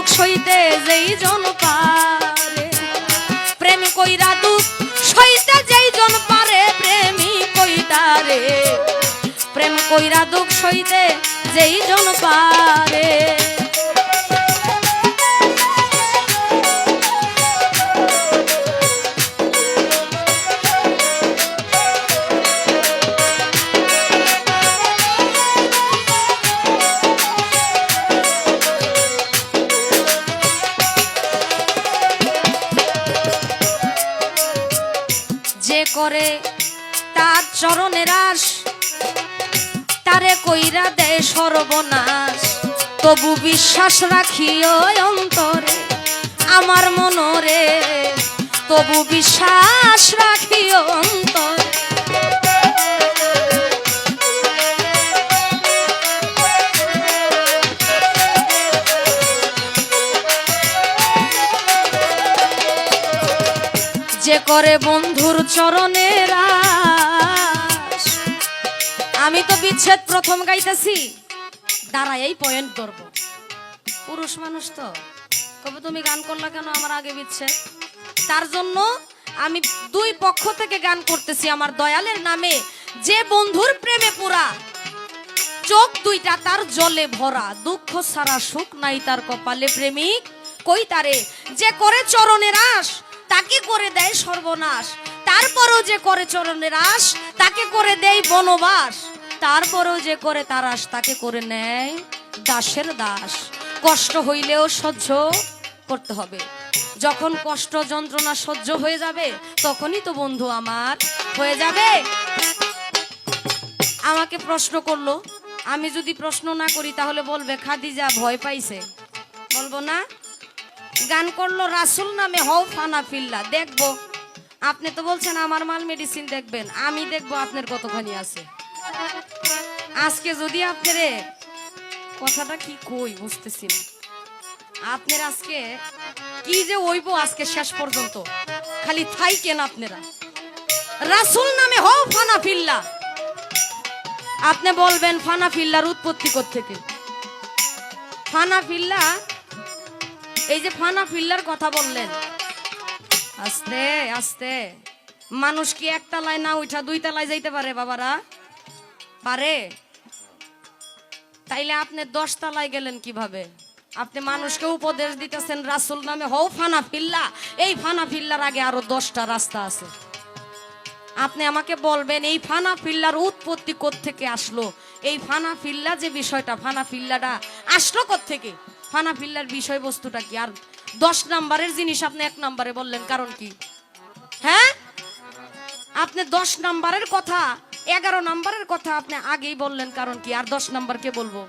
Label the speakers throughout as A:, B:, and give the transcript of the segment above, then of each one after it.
A: দুঃখ সইতে যেই জন পারে, প্রেম কইরা দুঃখ সইতে যেই জন পারে, প্রেমিক কইতারে প্রেম কইরা দুঃখ সইতে যেই জন পারে। যে করে তার চরণের আশ, তারে কইরা দেয় সর্বনাশ, তবু বিশ্বাস রাখিও অন্তরে আমার মনরে, তবু বিশ্বাস রাখিও অন্তরে। যে করে বন্ধুর চরণের আশ। আমি তো বিচ্ছেদ প্রথম গাইতেছি, দাঁড়াই পয়েন্ট ধরব। পুরুষ মানুষ তো কবে তুমি গান করলা কেন আমার আগে বিচ্ছেদ, তার জন্য আমি দুই পক্ষ থেকে গান করতেছি আমার দয়ালের নামে। যে বন্ধুর প্রেমে পুরা, চোখ দুইটা তার জলে ভরা, দুঃখ ছাড়া সুখ নাই তার কপালে, প্রেমিক কই তারে যে করে চরণের আশ, তাকে করে দেয় সর্বনাশ। তারপরেও যে করে চরণের আশ, তাকে করে দেয় বনবাস। তারপরেও যে করে তারাস, তাকে করে নেয় দাসের দাস। কষ্ট হইলেও সহ্য করতে হবে। যখন কষ্ট যন্ত্রণা সহ্য হয়ে যাবে, তখনই তো বন্ধু আমার হয়ে যাবে। আমাকে প্রশ্ন করলো, আমি যদি প্রশ্ন না করি তাহলে বলবে খাদিজা ভয় পাইছে, বলবো না। গান করলো রাসূল নামে হও ফানা ফিল্লা, দেখবো। আপনি তো বলছেন আমার মাল মেডিসিন দেখবেন, আমি দেখবো আপনার কতখানি আছে। আজকে যদি আপনারে কথাটা কি কই বুঝতেছি না, আপনার আজকে কি যে হইব আজকে শেষ পর্যন্ত, খালি থাইকেন আপনারা। রাসূল নামে হও ফানা ফিল্লা, আপনি বলবেন ফানা ফিল্লার উৎপত্তি কোত্থেকে? ফানা ফিল্লা, এই যে ফানা ফিল্লার কথা বললেন, আস্তে আস্তে মানুষ কি একতলায় না উঠা দুই তলায় যাইতে পারে বাবারা? পারে? তাইলে আপনি 10 তলায় গেলেন কিভাবে? আপনি মানুষকে উপদেশ দিতেছেন রাসূল নামে হও ফানা ফিল্লা, এই ফানা ফিল্লার আগে আরো 10টা রাস্তা আছে। আপনি আমাকে বলবেন এই ফানা ফিল্লার উৎপত্তি কোত্থেকে আসলো? এই ফানা ফিল্লা যে বিষয়টা, ফানা ফিল্লাটা আসলো কোত্থেকে? ফানা ফিল্লার বিষয়বস্তুটা কি? আর 10 নাম্বারের জিনিস আপনি 1 নাম্বারে বললেন, কারণ কি? হ্যাঁ, আপনি 10 নাম্বারের কথা 11 নাম্বারের কথা আপনি আগেই বললেন, কারণ কি? আর 10 নাম্বার কে বলবো?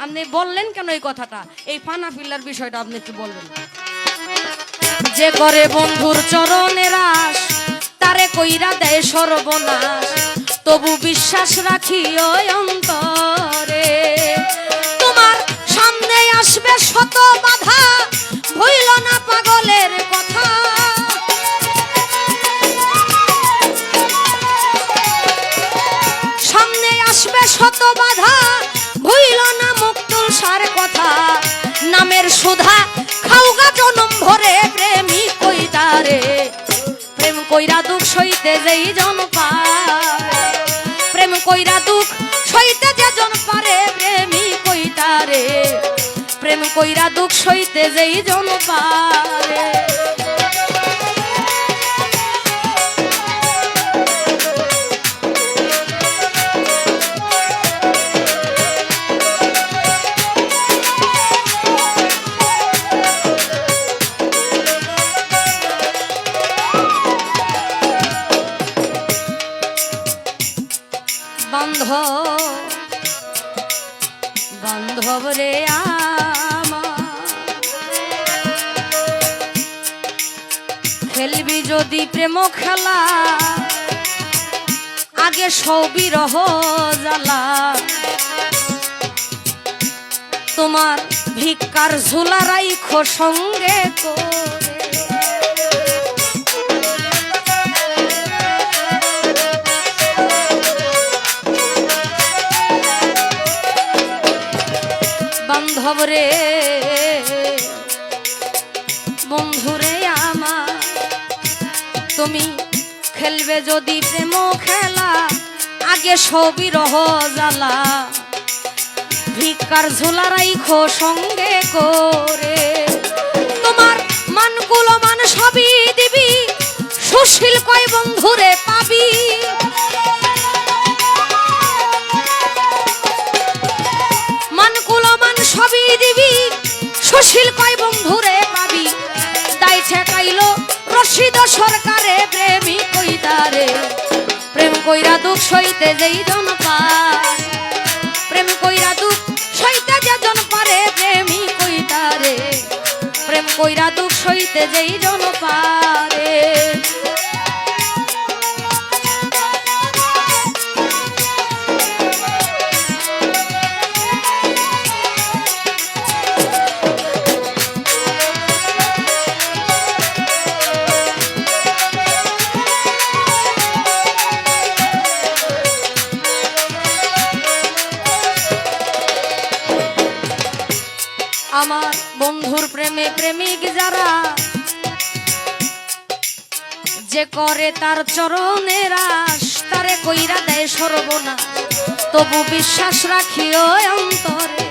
A: আপনি বললেন কেন এই কথাটা? এই ফানা ফিল্লার বিষয়টা আপনি একটু বলবেন। যে করে বন্ধুর চরণের আশ, তারে কইরা দেয় সর্বনাশ, তবু বিশ্বাস রাখিও অন্তরে। তোমার সামনে আসবে শত বাধা, ভুইল না পাগলের কথা। সামনে আসবে শত বাধা, ভুইল না মুক্তুল সার কথা। নামের সুধা খাওগা জনম ভরে, প্রেমিক কইতারে প্রেম কইরা দুঃখ সইতে যেই জন পারে, প্রেম কইরা দুঃখ সইতে যে জন পারে, প্রেমিক কইতারে প্রেম কইরা দুঃখ সইতে যেই জন পারে। বান্ধব রে আমার, খেলবি যদি প্রেম খেলা, আগে সবই রহ জ্বালা। তোমার ভিক্ষার ঝুলা রাইখো সঙ্গে করে, বান্ধব রে বন্ধুরে আমার তুমি খেলবে যদি প্রেম খেলা আগে সবই রহ জ্বালা ভিক্ষার ঝোলা রাইখো সঙ্গে করে তোমার মানগুলো মান সবই দিবি সুশীল কয় বন্ধুরে পাবি মানগুলো মান সবই দিবি সুশীল কয় বন্ধুরে পাবি দাই ঠেকাইলো রশিদ সরকারে প্রেমী কইতারে প্রেম কইরা দুঃখ সইতে যেই জন পায় প্রেম কইরা দুঃখ সইতে যে জন পারে প্রেমী কইতারে প্রেম কইরা দুঃখ সইতে যেই জন পারে আমার বন্ধুর প্রেমে প্রেমিক যারা যে করে তার চরণের আশ তারে কইরা দেয় সর্বনাশ তবু বিশ্বাস রাখিও অন্তরে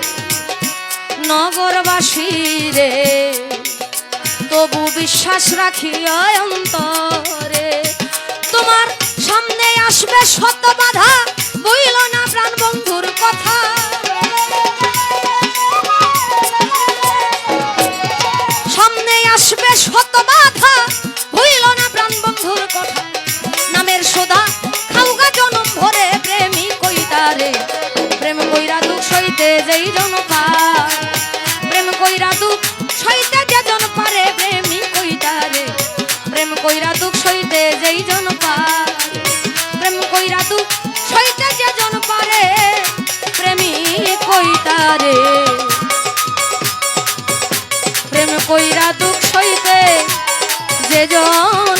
A: নগরবাসী রে তবু বিশ্বাস রাখিও অন্তরে তোমার সামনে আসবে শত বাধা বইল না প্রাণ বন্ধুর কথা আসবে শত বাধা হইল না প্রাণ বন্ধুর কথা নামের সোধা খাউগা জনম ভরে প্রেমী কইতারে প্রেম কইরা দুঃখ সইতে যেই জন পায় প্রেম কইরা দুঃখ সইতে যে জন পারে প্রেমী কইতারে প্রেম কইরা দুঃখ সইতে যেই জন পায় প্রেম কইরা দুঃখ সইতে যে জন পারে প্রেমী কইতারে প্রেম কইরা দুঃখ সইতে যে জন